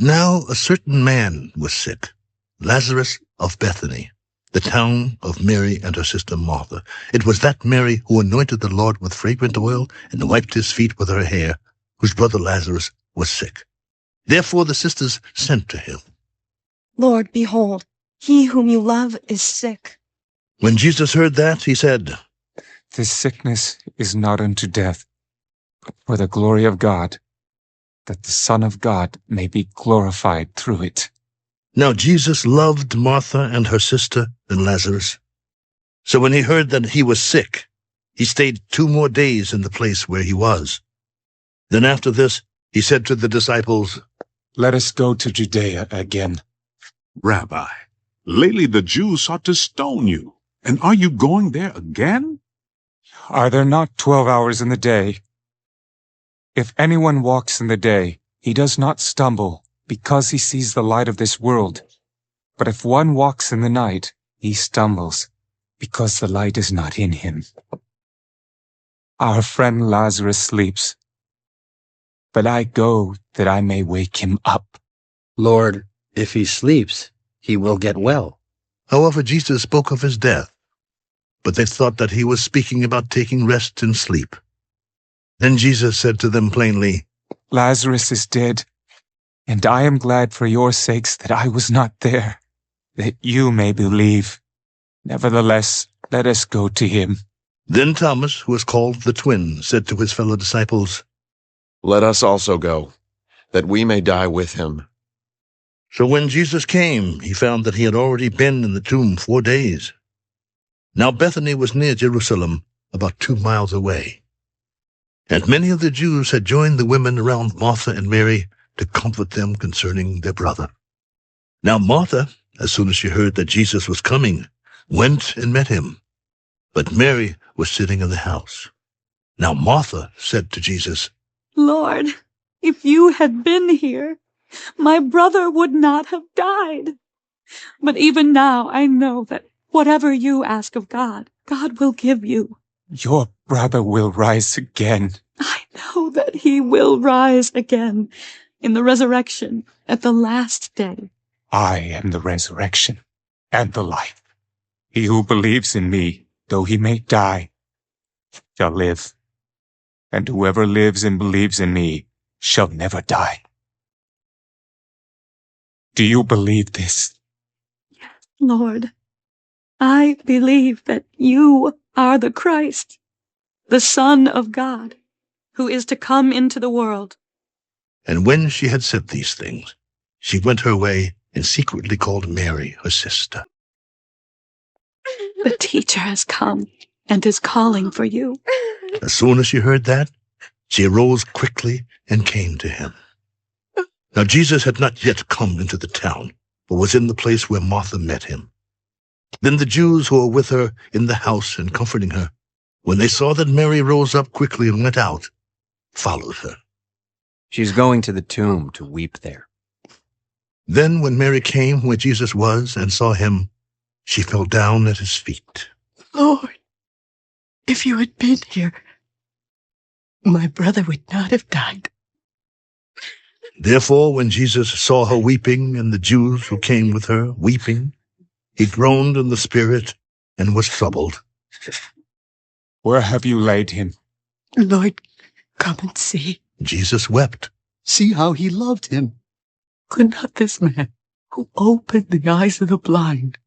Now a certain man was sick, Lazarus of Bethany, the town of Mary and her sister Martha. It was that Mary who anointed the Lord with fragrant oil and wiped his feet with her hair, whose brother Lazarus was sick. Therefore the sisters sent to him. Lord, behold, he whom you love is sick. When Jesus heard that, he said, This sickness is not unto death, but for the glory of God, that the Son of God may be glorified through it. Now Jesus loved Martha and her sister and Lazarus. So when he heard that he was sick, he stayed 2 more days in the place where he was. Then after this, he said to the disciples, Let us go to Judea again. Rabbi, lately the Jews sought to stone you, and are you going there again? Are there not 12 hours in the day? If anyone walks in the day, he does not stumble, because he sees the light of this world. But if one walks in the night, he stumbles, because the light is not in him. Our friend Lazarus sleeps, but I go that I may wake him up. Lord, if he sleeps, he will get well. However, Jesus spoke of his death, but they thought that he was speaking about taking rest and sleep. Then Jesus said to them plainly, Lazarus is dead, and I am glad for your sakes that I was not there, that you may believe. Nevertheless, let us go to him. Then Thomas, who was called the twin, said to his fellow disciples, Let us also go, that we may die with him. So when Jesus came, he found that he had already been in the tomb 4 days. Now Bethany was near Jerusalem, about 2 miles away. And many of the Jews had joined the women around Martha and Mary to comfort them concerning their brother. Now Martha, as soon as she heard that Jesus was coming, went and met him. But Mary was sitting in the house. Now Martha said to Jesus, Lord, if you had been here, my brother would not have died. But even now I know that whatever you ask of God, God will give you. Your brother will rise again. I know that he will rise again in the resurrection at the last day. I am the resurrection and the life. He who believes in me, though he may die, shall live. And whoever lives and believes in me shall never die. Do you believe this? Lord, I believe that you are the Christ, the Son of God, who is to come into the world. And when she had said these things, she went her way and secretly called Mary, her sister. The teacher has come and is calling for you. As soon as she heard that, she arose quickly and came to him. Now Jesus had not yet come into the town, but was in the place where Martha met him. Then the Jews who were with her in the house and comforting her, when they saw that Mary rose up quickly and went out, followed her. She's going to the tomb to weep there. Then when Mary came where Jesus was and saw him, she fell down at his feet. Lord, if you had been here, my brother would not have died. Therefore, when Jesus saw her weeping and the Jews who came with her weeping, he groaned in the spirit and was troubled. Where have you laid him? Lord, come and see. Jesus wept. See how he loved him. Could not this man, who opened the eyes of the blind,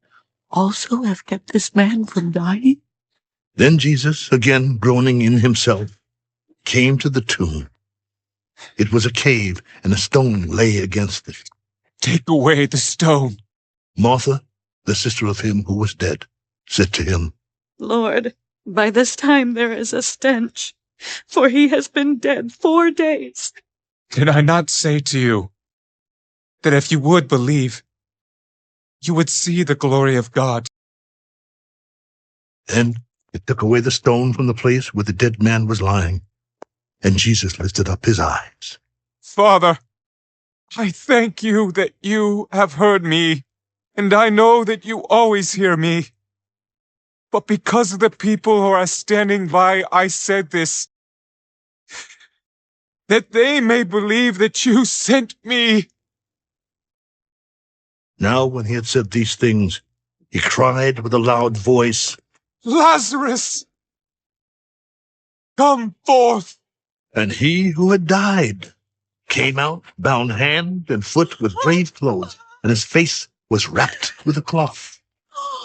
also have kept this man from dying? Then Jesus, again groaning in himself, came to the tomb. It was a cave, and a stone lay against it. Take away the stone. Martha, the sister of him who was dead, said to him, Lord, by this time there is a stench, for he has been dead 4 days. Did I not say to you that if you would believe, you would see the glory of God? Then they took away the stone from the place where the dead man was lying, and Jesus lifted up his eyes. Father, I thank you that you have heard me, and I know that you always hear me. But because of the people who are standing by, I said this, that they may believe that you sent me. Now when he had said these things, he cried with a loud voice, Lazarus, come forth! And he who had died came out, bound hand and foot with grave clothes, and his face was wrapped with a cloth.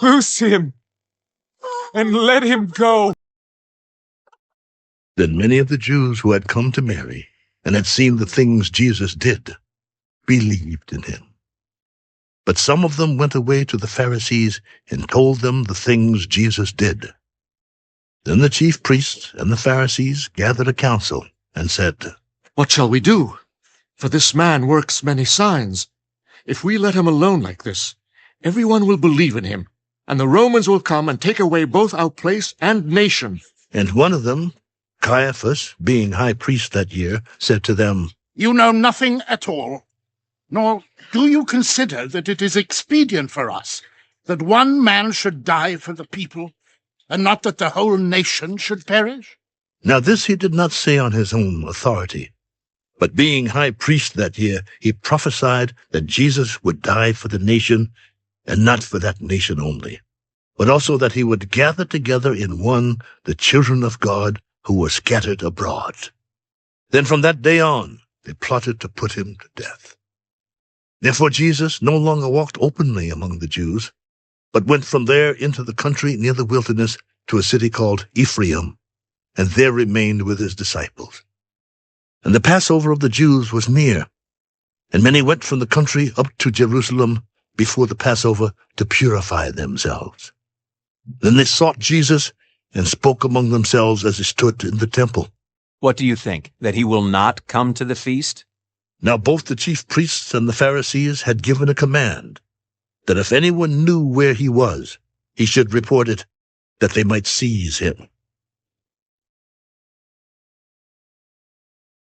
Loose him, and let him go. Then many of the Jews who had come to Mary and had seen the things Jesus did believed in him. But some of them went away to the Pharisees and told them the things Jesus did. Then the chief priests and the Pharisees gathered a council and said, What shall we do? For this man works many signs. If we let him alone like this, everyone will believe in him, and the Romans will come and take away both our place and nation. And one of them, Caiaphas, being high priest that year, said to them, You know nothing at all, nor do you consider that it is expedient for us that one man should die for the people, and not that the whole nation should perish? Now this he did not say on his own authority, but being high priest that year, he prophesied that Jesus would die for the nation, and not for that nation only, but also that he would gather together in one the children of God who were scattered abroad. Then from that day on, they plotted to put him to death. Therefore Jesus no longer walked openly among the Jews, but went from there into the country near the wilderness to a city called Ephraim, and there remained with his disciples. And the Passover of the Jews was near, and many went from the country up to Jerusalem before the Passover to purify themselves. Then they sought Jesus and spoke among themselves as they stood in the temple. What do you think, that he will not come to the feast? Now both the chief priests and the Pharisees had given a command that if anyone knew where he was, he should report it, that they might seize him.